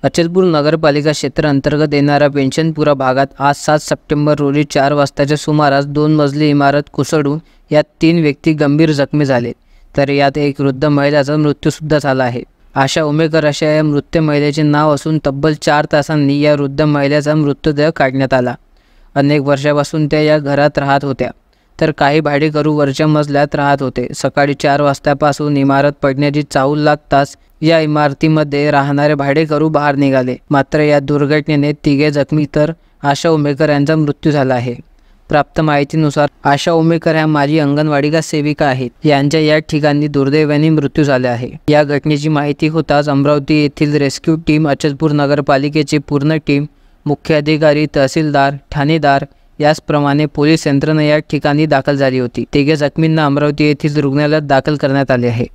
अचलपूर नगरपालिका क्षेत्र अंतर्गत येणाऱ्या पेन्शनपुरा भागात आज 7 सप्टेंबर रोजी 4 वाजताच्या सुमारास 2 मजली इमारत कोसळून यात 3 व्यक्ती गंभीर जखमी झाले, तर यात एक वृद्ध महिलेचा मृत्यूसुद्धा झाला आहे। आशा उमेकर अशा या मृत महिलेचे नाव असून तब्बल 4 तासांनी या वृद्ध महिलेचा मृतदेह काढण्यात आला। अनेक वर्षापासून त्या या घरात राहत होत्या, तर काही भाडेकरू वरच्या मजल्यात राहत होते। सकाळी 4 वाजतापासून इमारत पडण्याची चाहूल लागताच या इमारतीमध्ये राहणारे भाडेकरू बाहेर निघाले, मात्र या दुर्घटनेने 3 जखमी तर आशा उमेकर यांचा मृत्यू झाला आहे। प्राप्त माहितीनुसार आशा उमेकर ह्या माजी अंगणवाडी सेविका आहेत, यांच्या या ठिकाणी दुर्दैवाने मृत्यू झाला आहे। या घटनेची माहिती होताच अमरावती येथील रेस्क्यू टीम, अचलपूर नगरपालिकेची पूर्ण टीम, मुख्य अधिकारी, तहसीलदार, ठाणेदार याचप्रमाणे पोलीस यंत्रणा या ठिकाणी दाखल झाली होती। 3 जखमींना अमरावती येथील रुग्णालयात दाखल करण्यात आले आहे।